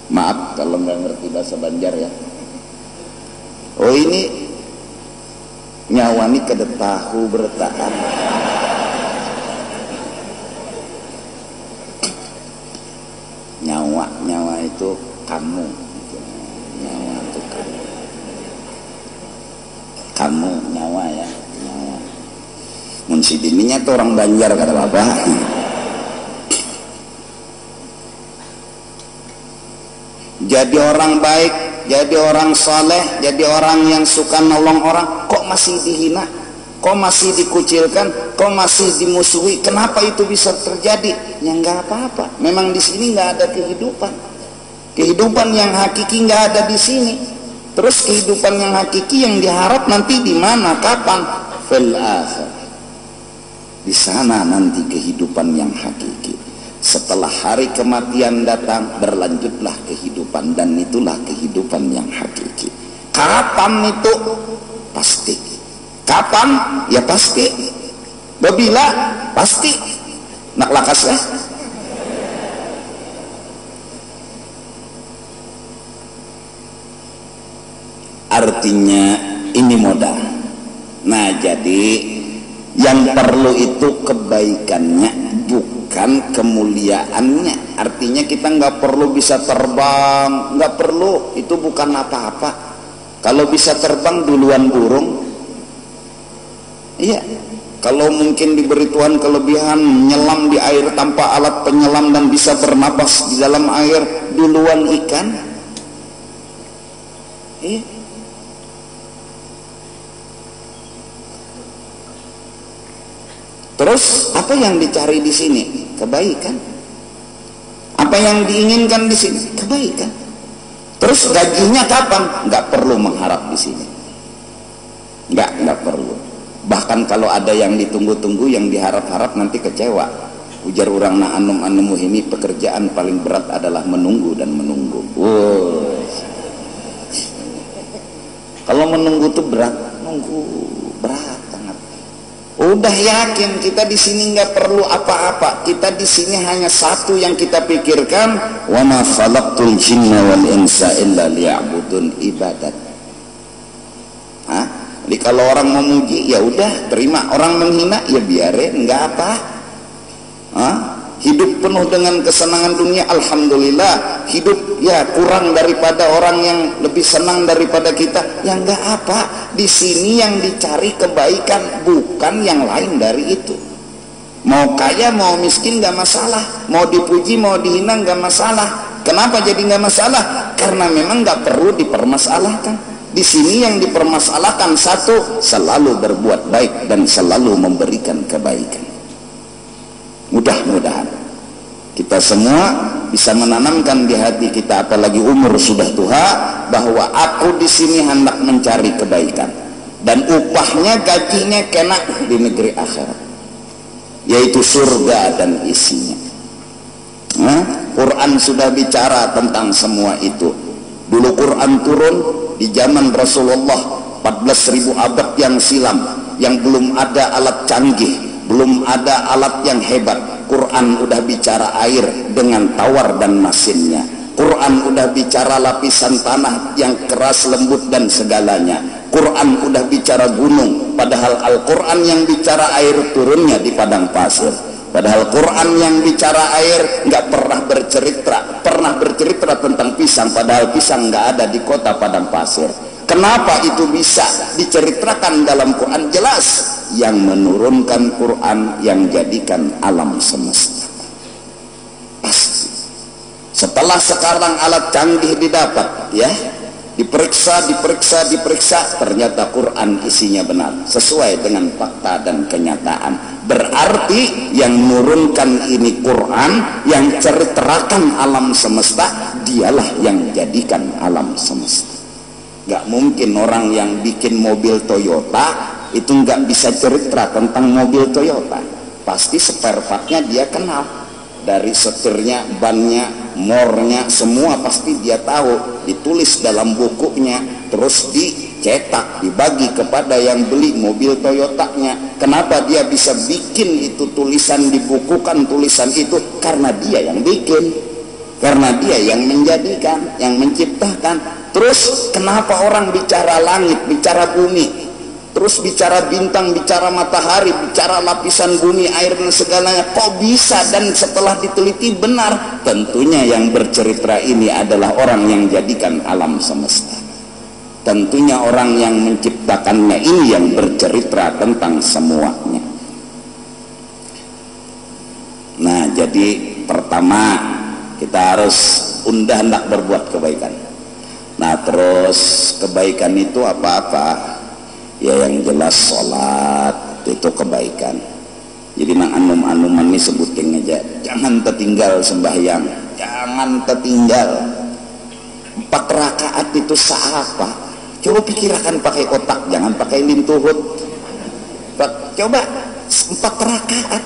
Maaf kalau nggak ngerti bahasa Banjar ya. Oh ini nyawa ini kada tahu bertahan. Nyawa itu kamu. Nyawa itu kamu. Kamu nyawa ya. Nyawa. Mun si dininya tuh orang Banjar kada apa. Jadi orang baik, jadi orang saleh, jadi orang yang suka nolong orang, kok masih dihina, kok masih dikucilkan, kok masih dimusuhi? Kenapa itu bisa terjadi? Ya nggak apa-apa. Memang di sini nggak ada kehidupan. Kehidupan yang hakiki nggak ada di sini. Terus kehidupan yang hakiki yang diharap nanti di mana? Kapan? Fil akhir. Di sana nanti kehidupan yang hakiki. Setelah hari kematian datang, berlanjutlah kehidupan, dan itulah kehidupan yang hakiki. Kapan itu? Pasti. Kapan? Ya pasti. Babila? Pasti. Nak lakas ya? Artinya ini modal. Nah jadi yang perlu itu kebaikannya, bukan kemuliaannya. Artinya kita nggak perlu bisa terbang, nggak perlu, itu bukan apa-apa. Kalau bisa terbang duluan burung. Iya, kalau mungkin diberi Tuhan kelebihan menyelam di air tanpa alat penyelam dan bisa bernapas di dalam air duluan ikan. Iya. Terus apa yang dicari di sini? Kebaikan. Apa yang diinginkan di sini? Kebaikan. Terus gajinya kapan? Nggak perlu mengharap di sini. Nggak perlu. Bahkan kalau ada yang ditunggu-tunggu, yang diharap-harap nanti kecewa. Ujar orang na anum ini pekerjaan paling berat adalah menunggu dan menunggu. Wow. Kalau menunggu tuh berat, nunggu berat. Udah yakin kita di sini nggak perlu apa-apa. Kita di sini hanya satu yang kita pikirkan, wa ma khalaqtul jinna wal insa illa liya'budun, ibadat. Hah? Jadi kalau orang memuji ya udah terima, orang menghina ya biarin, nggak apa. Hah? Hidup penuh dengan kesenangan dunia, alhamdulillah. Hidup ya kurang daripada orang yang lebih senang daripada kita, ya nggak apa. Di sini yang dicari kebaikan, bukan yang lain dari itu. Mau kaya mau miskin nggak masalah, mau dipuji mau dihina nggak masalah. Kenapa jadi nggak masalah? Karena memang nggak perlu dipermasalahkan. Di sini yang dipermasalahkan satu, selalu berbuat baik dan selalu memberikan kebaikan. Mudah-mudahan kita semua bisa menanamkan di hati kita, apalagi umur sudah tua, bahwa aku di sini hendak mencari kebaikan dan upahnya, gajinya kena di negeri akhirat, yaitu surga dan isinya. Quran sudah bicara tentang semua itu. Dulu Quran turun di zaman Rasulullah 14.000 abad yang silam, yang belum ada alat canggih, belum ada alat yang hebat. Quran udah bicara air dengan tawar dan masinnya. Quran udah bicara lapisan tanah yang keras, lembut dan segalanya. Quran udah bicara gunung, padahal Al-Quran yang bicara air turunnya di padang pasir. Padahal Quran yang bicara air nggak pernah bercerita tentang pisang, padahal pisang nggak ada di kota padang pasir. Kenapa itu bisa diceritakan dalam Quran? Jelas, yang menurunkan Quran yang jadikan alam semesta. Pasti. Setelah sekarang alat canggih didapat, ya, diperiksa, ternyata Quran isinya benar, sesuai dengan fakta dan kenyataan. Berarti yang menurunkan ini Quran, yang ceritakan alam semesta, dialah yang jadikan alam semesta. Gak mungkin orang yang bikin mobil Toyota itu nggak bisa cerita tentang mobil Toyota. Pasti spare partnya dia kenal, dari setirnya, bannya, mornya, semua pasti dia tahu. Ditulis dalam bukunya, terus dicetak, dibagi kepada yang beli mobil Toyotanya. Kenapa dia bisa bikin itu tulisan, dibukukan tulisan itu? Karena dia yang bikin. karena dia yang menjadikan, yang menciptakan. Terus kenapa orang bicara langit, bicara bumi, terus bicara bintang, bicara matahari, bicara lapisan bumi, air dan segalanya, kok bisa? Dan setelah diteliti benar, tentunya yang bercerita ini adalah orang yang jadikan alam semesta. Tentunya orang yang menciptakannya ini yang bercerita tentang semuanya. Nah, jadi pertama kita harus hendak berbuat kebaikan. Nah, terus kebaikan itu apa-apa? Ya yang jelas sholat itu kebaikan. Jadi nang anum-anuman ini sebutin aja, jangan tertinggal sembahyang, jangan tertinggal 4 rakaat itu seapa? Coba pikirkan pakai otak, jangan pakai lintuhut. Coba 4 rakaat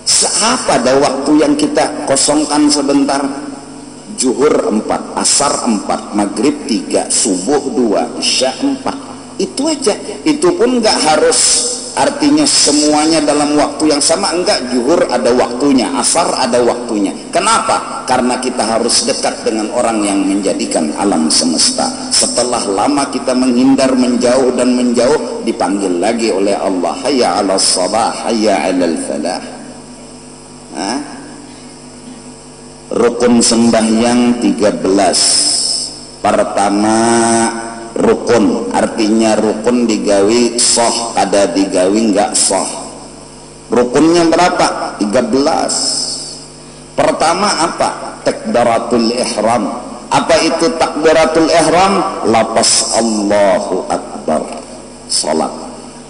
seapa ada waktu yang kita kosongkan sebentar? Zuhur 4, asar 4, maghrib 3, subuh 2, isya 4. Itu aja. Itu pun nggak harus artinya semuanya dalam waktu yang sama, enggak. Zuhur ada waktunya, asar ada waktunya. Kenapa? Karena kita harus dekat dengan orang yang menjadikan alam semesta. Setelah lama kita menghindar, menjauh dan menjauh, dipanggil lagi oleh Allah, hayya 'alas shalah, hayya 'alal falah. Rukun sembahyang 13. Pertama, rukun, artinya rukun digawi soh, ada digawi enggak soh. Rukunnya berapa? 13. Pertama apa? Takbiratul ihram. Apa itu takbiratul ihram? Lapas Allahu Akbar, salat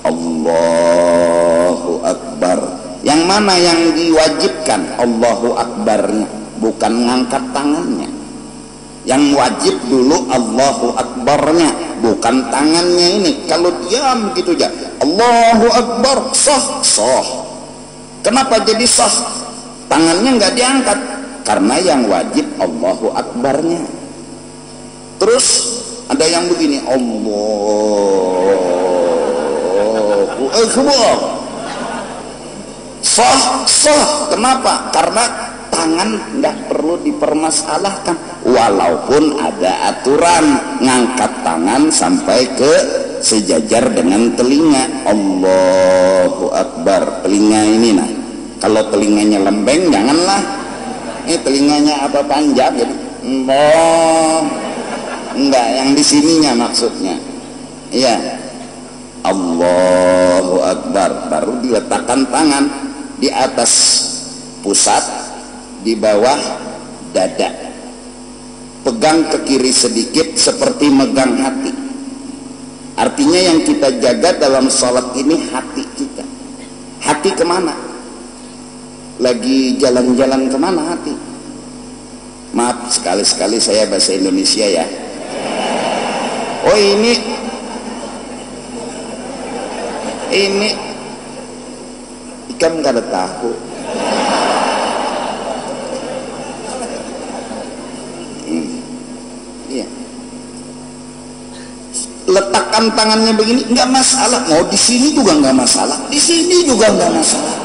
Allahu Akbar. Yang mana yang diwajibkan? Allahu Akbarnya, bukan ngangkat tangannya. Yang wajib dulu Allahu Akbarnya, bukan tangannya ini. Kalau diam gitu aja Allahu Akbar, sah. Kenapa jadi sah? Tangannya nggak diangkat, karena yang wajib Allahu Akbarnya. Terus ada yang begini, Allahu Akbar, sah. Kenapa? Karena tangan nggak perlu dipermasalahkan, walaupun ada aturan ngangkat tangan sampai ke sejajar dengan telinga. Allahu Akbar, telinga ini nah, kalau telinganya lembeng janganlah. Ini telinganya apa panjang jadi enggak, yang di sininya maksudnya. Iya, Allahu Akbar, baru diletakkan tangan di atas pusat, di bawah dada, pegang ke kiri sedikit seperti megang hati. Artinya yang kita jaga dalam sholat ini hati kita. Hati kemana? Lagi jalan-jalan kemana hati? Maaf, sekali-sekali saya bahasa Indonesia ya. Oh ini ikan gak ada tahu. Iya. Letakkan tangannya begini nggak masalah. Mau di sini juga nggak masalah, di sini juga nggak masalah.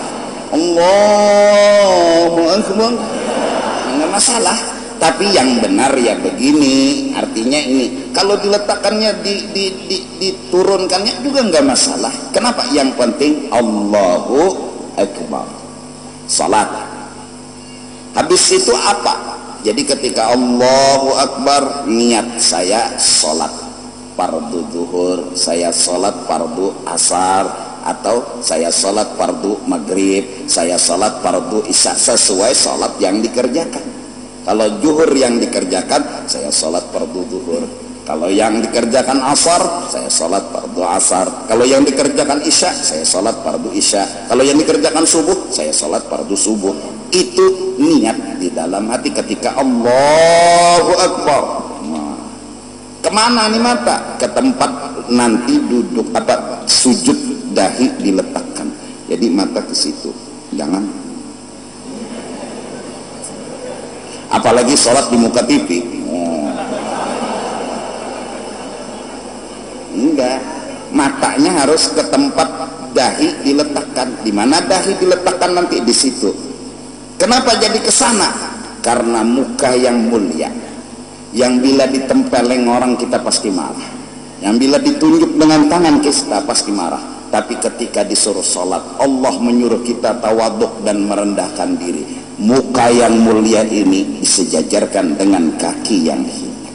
Allahu Akbar, nggak masalah. Tapi yang benar ya begini, artinya ini. Kalau diletakkannya diturunkannya juga nggak masalah. Kenapa? Yang penting Allahu Akbar, salat. Habis itu apa? Jadi ketika Allahu Akbar, niat saya sholat fardu zuhur, saya sholat fardu asar, atau saya sholat fardu maghrib, saya sholat fardu isya, sesuai sholat yang dikerjakan. Kalau zuhur yang dikerjakan, saya sholat fardu zuhur. Kalau yang dikerjakan asar, saya sholat fardu asar. Kalau yang dikerjakan isya, saya sholat fardu isya. Kalau yang dikerjakan subuh, saya sholat fardu subuh. Itu niat di dalam hati ketika Allahu Akbar. Nah, kemana nih mata? Ke tempat nanti duduk sujud, dahi diletakkan. Jadi mata ke situ, jangan. Apalagi sholat di muka TV. Enggak, matanya harus ke tempat dahi diletakkan. Di mana dahi diletakkan nanti? Di situ. Kenapa jadi ke sana? karena muka yang mulia, yang bila ditempeleng orang kita pasti marah, yang bila ditunjuk dengan tangan kita pasti marah. Tapi ketika disuruh sholat, Allah menyuruh kita tawaduk dan merendahkan diri. Muka yang mulia ini disejajarkan dengan kaki yang hina,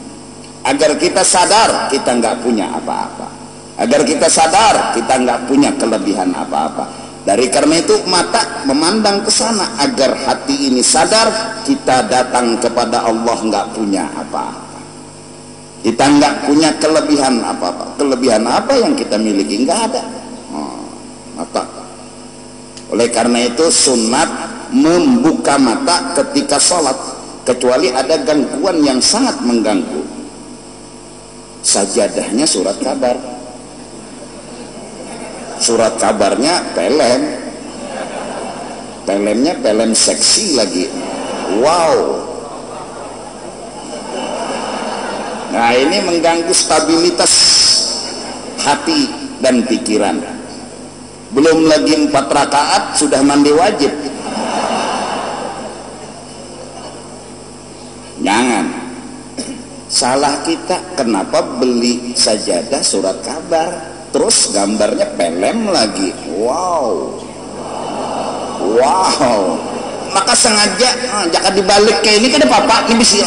agar kita sadar kita nggak punya apa-apa, agar kita sadar kita nggak punya kelebihan apa-apa. Dari karena itu mata memandang ke sana agar hati ini sadar kita datang kepada Allah nggak punya apa-apa, kita nggak punya kelebihan apa-apa. Kelebihan apa yang kita miliki? Nggak ada. Mata. Oleh karena itu sunat membuka mata ketika sholat, kecuali ada gangguan yang sangat mengganggu. Sajadahnya surat kabar, surat kabarnya pelemnya pelem seksi lagi. Wow. Nah, ini mengganggu stabilitas hati dan pikiran. Belum lagi 4 rakaat sudah mandi wajib. Jangan. Salah kita, kenapa beli sajadah surat kabar terus gambarnya pelem lagi. Wow. Maka sengaja jangan dibalik kayak ini kan apa-apa ini bisa.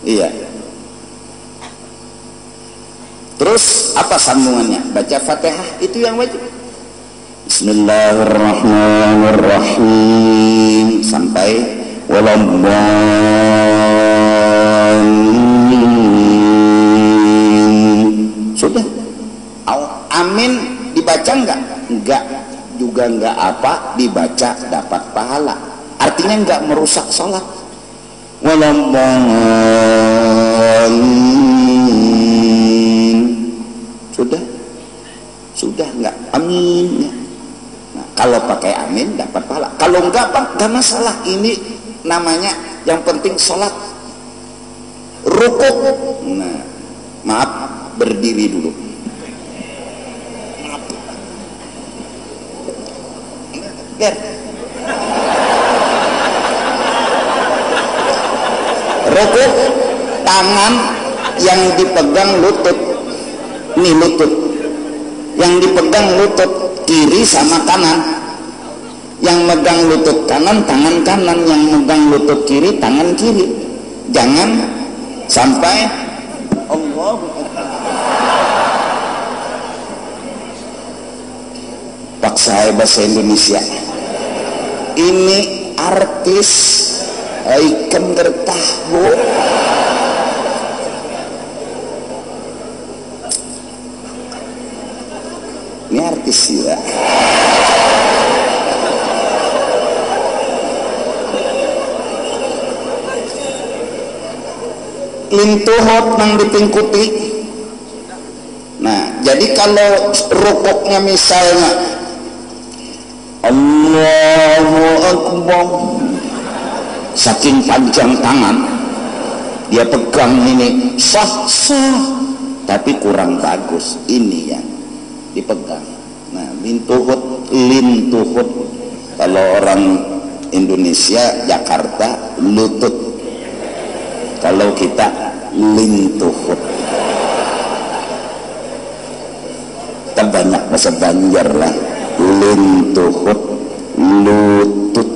Iya. Terus apa sambungannya? Baca Fatihah itu yang wajib. Bismillahirrahmanirrahim sampai waladhdallin. Sudah. Amin dibaca enggak? Enggak. Juga enggak apa dibaca dapat pahala. Artinya enggak merusak sholat. Waladhdallin. Sudah enggak? Amin. Nah, kalau pakai amin dapat pahala. Kalau enggak enggak masalah. Ini namanya yang penting sholat. Rukuk. Nah, maaf berdiri dulu. Maaf. Biar. Rukuk, tangan yang dipegang lutut. Ini lutut. Yang dipegang lutut kiri sama kanan. Yang megang lutut kanan tangan kanan, yang megang lutut kiri tangan kiri. Jangan sampai Allah. Paksa bahasa Indonesia. Ini artis ikan gertah, Bu. Ini artis ya. Lintuhot nang dipingkuti. Nah, jadi kalau rukuknya misalnya Allahu Akbar, saking panjang tangan dia pegang ini sah, tapi kurang bagus ini yang dipegang. Nah, lintuhut kalau orang Indonesia Jakarta lutut, kalau kita lintuhut. Kita banyak bahasa Banjar lah. Lintuhut, lutut.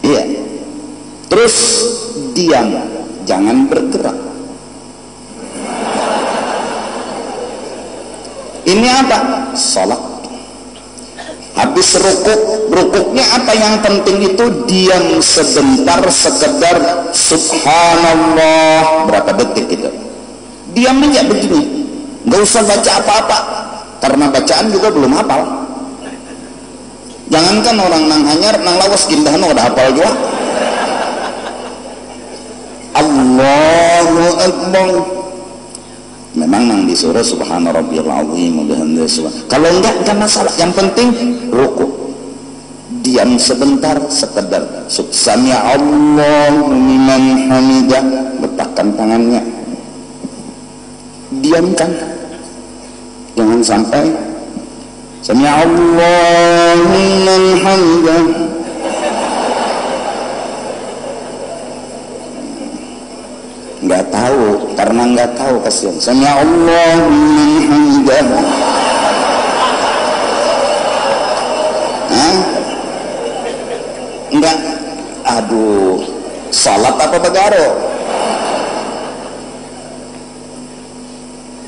Iya. Terus diam, jangan bergerak. Ini apa? Salat. Habis rukuknya apa yang penting itu diam sebentar, sekedar subhanallah berapa detik itu. Diam aja begini, nggak usah baca apa-apa, karena bacaan juga belum hafal. Jangankan orang nang hanyar, nang lawas indahan udah hafal juga. Allahu Akbar. Memang nang disuruh subhana rabbiyal azim wa bihamdihi. Kalau enggak masalah, yang penting rukuk. Diam sebentar, sekedar sami Allahu liman hamidah, letakkan tangannya. didiamkan, jangan sampai sami Allahu liman hamidah. Nggak tahu, karena nggak tahu kasihan. Sami Allahu liman hamidah. Enggak, aduh, salat apa begaro?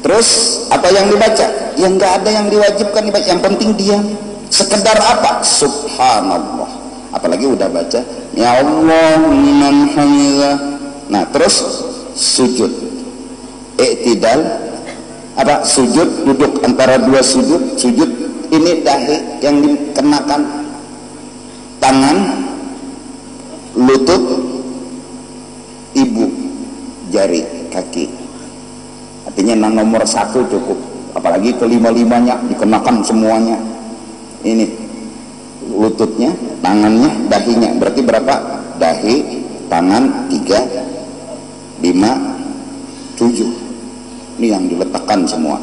Terus apa yang dibaca? Ya nggak ada yang diwajibkan dibaca, yang penting diam. Sekedar apa? Subhanallah. Apalagi udah baca ya Allah liman hamidah. Nah terus sujud, i'tidal, apa? Sujud, duduk antara dua sujud. Sujud ini dahi yang dikenakan, tangan, lutut, ibu jari kaki. Artinya nomor satu cukup, apalagi kelima-limanya dikenakan semuanya. Ini lututnya, tangannya, dahinya. Berarti berapa? Dahi, tangan 3, 5, 7. Ini yang diletakkan semua.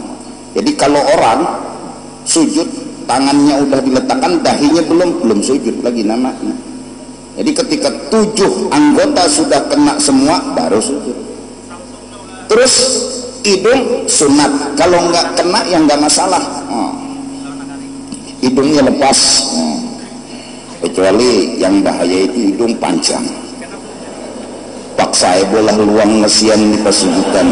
Jadi kalau orang sujud, tangannya udah diletakkan, dahinya belum sujud lagi namanya. Jadi ketika 7 anggota sudah kena semua, baru sujud. Terus hidung sunat, kalau nggak kena ya nggak masalah. Hidungnya lepas, kecuali yang bahaya itu hidung panjang, paksa bola luang ngesian di pasujudan.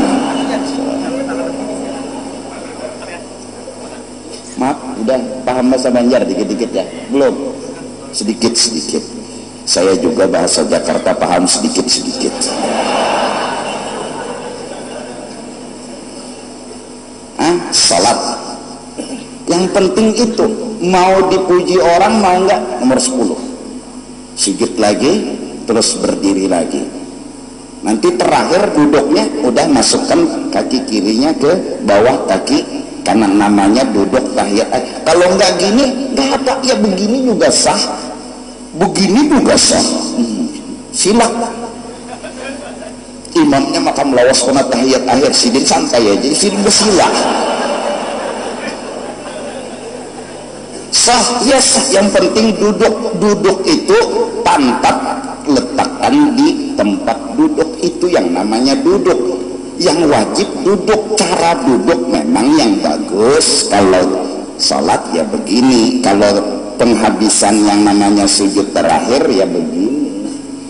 Maaf, udah paham bahasa Banjar dikit-dikit ya? Belum? Sedikit-sedikit. Saya juga bahasa Jakarta paham sedikit-sedikit. Salat yang penting itu, mau dipuji orang mau enggak, nomor 10. Sujud lagi, terus berdiri lagi. Nanti terakhir duduknya udah masukkan kaki kirinya ke bawah kaki kanan, namanya duduk tahiyat. Kalau enggak gini enggak apa, ya begini juga sah, begini juga sah. Silak imamnya makam lawas kena tahiyat akhir sidin santai aja, sidin bersilah sah, ya sah. Yang penting duduk itu pantat letakkan di tempat duduk, itu yang namanya duduk. Yang wajib duduk, cara duduk memang yang bagus. Kalau salat ya begini, kalau penghabisan yang namanya sujud terakhir ya begini.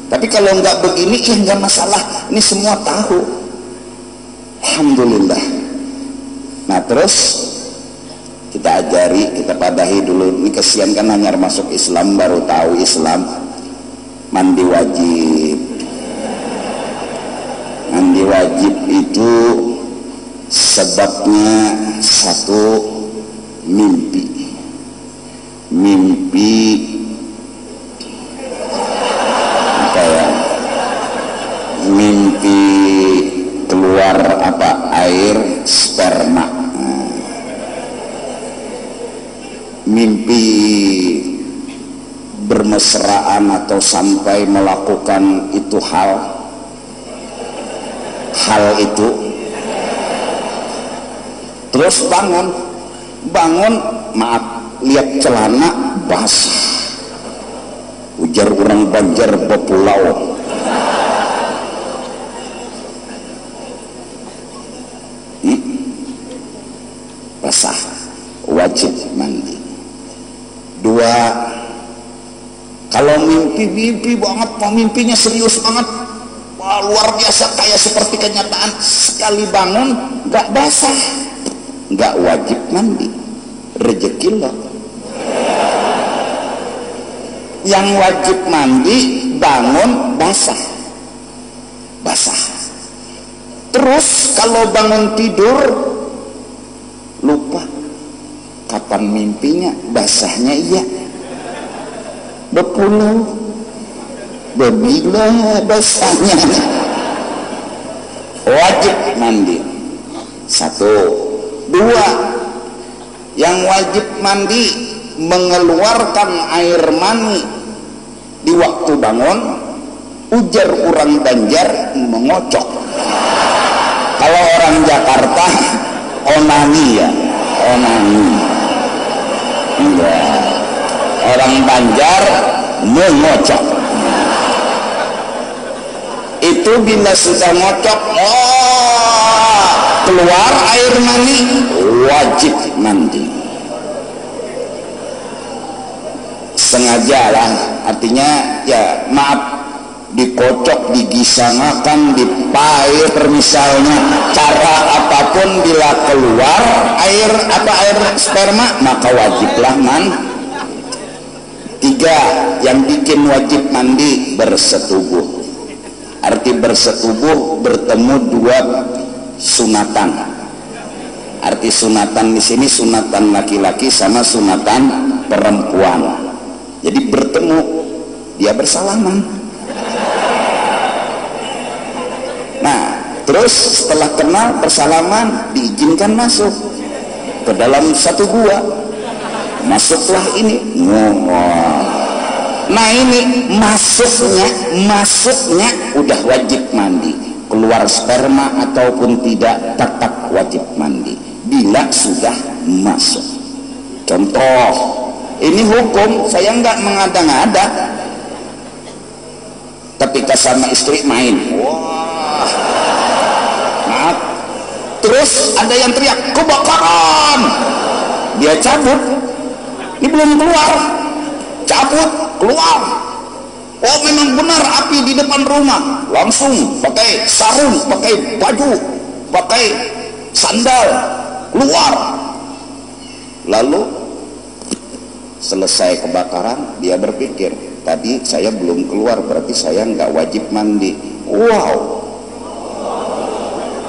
Tapi kalau nggak begini ya nggak masalah, ini semua tahu, alhamdulillah. Nah terus kita ajari, kita padahi dulu. Ini kesian kan hanya masuk Islam baru tahu Islam. Mandi wajib. Mandi wajib itu sebabnya satu, mimpi. Mimpi apa ya? Mimpi keluar apa? Air sperma. Mimpi bermesraan atau sampai melakukan itu hal itu, terus bangun maaf, lihat celana basah, ujar orang Banjar bepulau, basah, wajib mandi. 2, kalau mimpi banget, mimpinya serius banget, wah, luar biasa kayak seperti kenyataan, sekali bangun gak basah, gak wajib mandi, rezeki loh. Yang wajib mandi bangun basah. Terus kalau bangun tidur lupa kapan mimpinya, basahnya iya, bepulau, berbila basahnya. Wajib mandi. 1. 2, yang wajib mandi mengeluarkan air mani di waktu bangun, ujar orang Banjar mengocok. Kalau orang Jakarta onani ya, onani. Enggak. Orang Banjar mengocok. Itu bila sudah ngocok, keluar air mani, wajib mandi. Sengaja lah, artinya ya maaf, dikocok, digisangakan, dipair misalnya, cara apapun bila keluar air sperma maka wajiblah mandi. 3 yang bikin wajib mandi bersetubuh. Arti bersetubuh, bertemu 2 sunatan. Arti sunatan di sini sunatan laki-laki sama sunatan perempuan. Jadi bertemu, dia bersalaman. Nah, terus setelah kenal bersalaman diizinkan masuk ke dalam satu gua. Masuklah ini. Nah ini masuknya udah wajib mandi. Keluar sperma ataupun tidak tetap wajib mandi bila sudah masuk. Contoh, ini hukum, saya nggak mengada-ngada. Ketika sama istri main, wah, maaf. Terus ada yang teriak kebakaran, dia cabut. Ini belum keluar, cabut keluar. Oh memang benar api di depan rumah, langsung pakai sarung, pakai baju, pakai sandal keluar. Lalu selesai kebakaran, dia berpikir, tadi saya belum keluar, berarti saya nggak wajib mandi. Wow,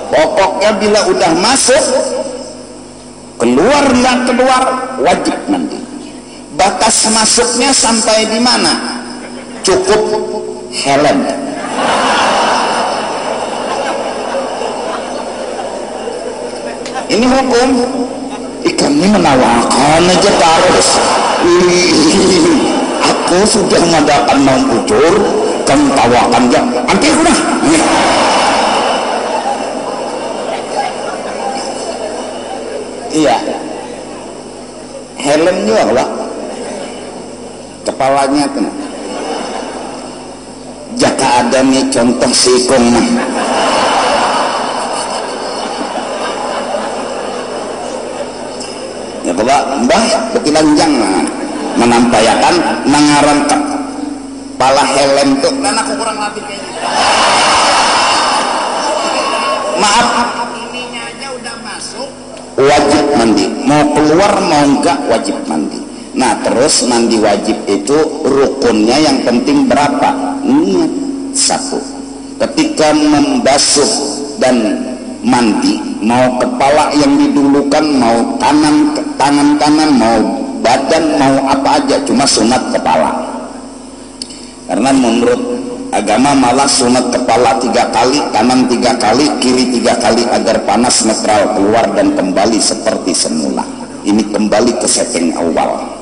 pokoknya bila udah masuk, keluar nggak keluar, wajib mandi. Batas masuknya sampai di mana? Cukup helm. Ini hukum. Ikan ini menawarkan aja terus. Aku sudah ngadakan mau ucur, kan tawakan ya. Hampir udah. Iya. Helmnya lah. Kepalanya tuh. Jaka ada nih contoh sikong mah. Ya coba mbah betilanjang menampayakan nangaran kepala helm tuh. Dan aku kurang latih kayaknya. Maaf, ininya aja udah masuk. Wajib mandi. Mau keluar mau enggak wajib mandi. Nah terus mandi wajib itu rukunnya yang penting berapa? Niat. 1. Ketika membasuh dan mandi, mau kepala yang didulukan, mau tangan kanan, mau badan, mau apa aja, cuma sunat kepala. Karena menurut agama malah sunat kepala 3 kali, kanan 3 kali, kiri 3 kali agar panas netral keluar dan kembali seperti semula. Ini kembali ke setting awal.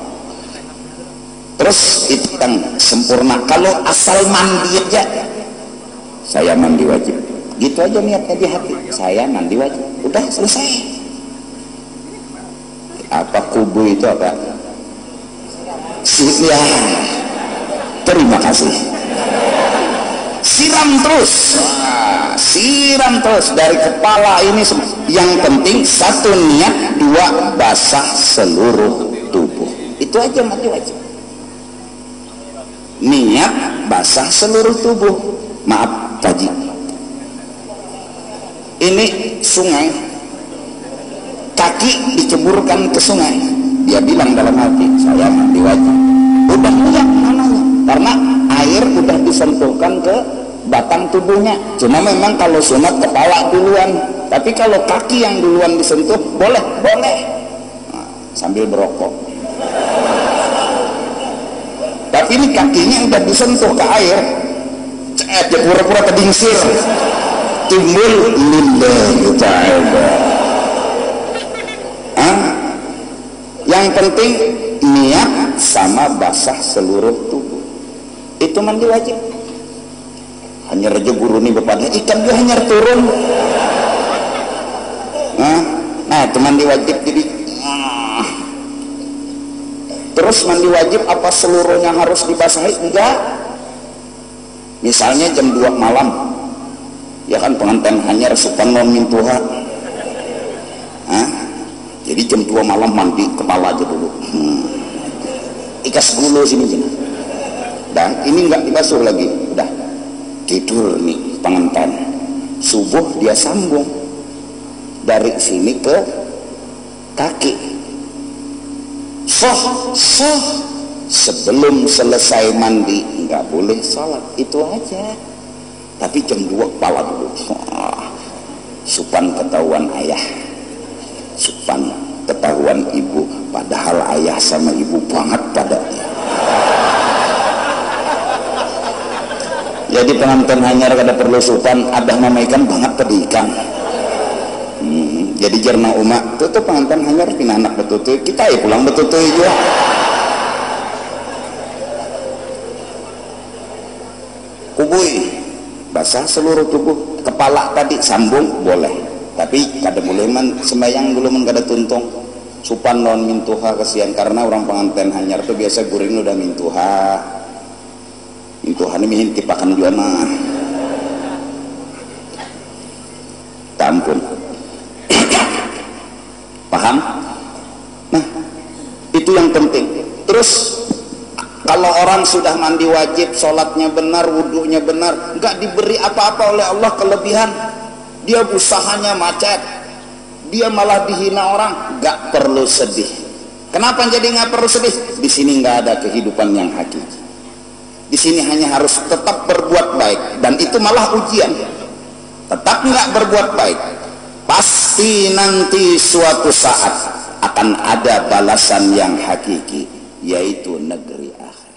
Terus itu yang sempurna. Kalau asal mandi aja, saya mandi wajib, gitu aja niatnya di hati, saya mandi wajib, udah selesai. Apa kubu itu apa? Ya, terima kasih. Siram terus, siram terus dari kepala ini. Yang penting 1 niat, 2 basah seluruh tubuh. Itu aja mandi wajib. Niat basah seluruh tubuh. Maaf kaji, ini sungai, kaki diceburkan ke sungai, dia bilang dalam hati, saya mandi wajib. Udah lihat mananya, karena air udah disentuhkan ke batang tubuhnya. Cuma memang kalau sunat kepala duluan, tapi kalau kaki yang duluan disentuh boleh. Nah, sambil berokok. Tapi ini kakinya udah disentuh ke air, dia pura-pura kedingsir, timbul lillahi ta'ala. Yang penting niat sama basah seluruh tubuh. Itu mandi wajib. Hanya raja guru nih bapak ikan dia hanya turun. itu mandi wajib jadi terus mandi wajib apa seluruhnya harus dibasahi? Enggak. Misalnya jam 2 malam ya kan pengantin hanyar supan non mintuha. Jadi jam 2 malam mandi kepala aja dulu. Ikas dulu sini. Dan ini enggak dibasuh lagi. Udah tidur nih pengantin. Subuh dia sambung dari sini ke kaki. Soh sebelum selesai mandi nggak boleh sholat, itu aja. Tapi jam 2 kepala dulu. Supan ketahuan ayah, supan ketahuan ibu, padahal ayah sama ibu banget pada. Jadi pengantin hanyar kada perlu supan, abah mamaikan banget pada ikan. Jadi jerna umat tuh pengantin hanyar pina anak betutu, kita ya pulang betutu juga. Kubui basah seluruh tubuh, kepala tadi sambung boleh, tapi kada boleh man sembayang dulu man kada tuntung. Supan non mintuha kasihan, karena orang pengantin hanyar tuh biasa guring udah mintuha. Tuhan ini tipakan juga nah tampun paham. Nah itu yang penting. Terus kalau orang sudah mandi wajib, sholatnya benar, wudhunya benar, nggak diberi apa-apa oleh Allah kelebihan, dia usahanya macet, dia malah dihina orang, nggak perlu sedih. Kenapa jadi nggak perlu sedih? Di sini nggak ada kehidupan yang hakiki. Di sini hanya harus tetap berbuat baik, dan itu malah ujian. Tetap nggak berbuat baik, pasti nanti suatu saat akan ada balasan yang hakiki, yaitu negeri akhirat.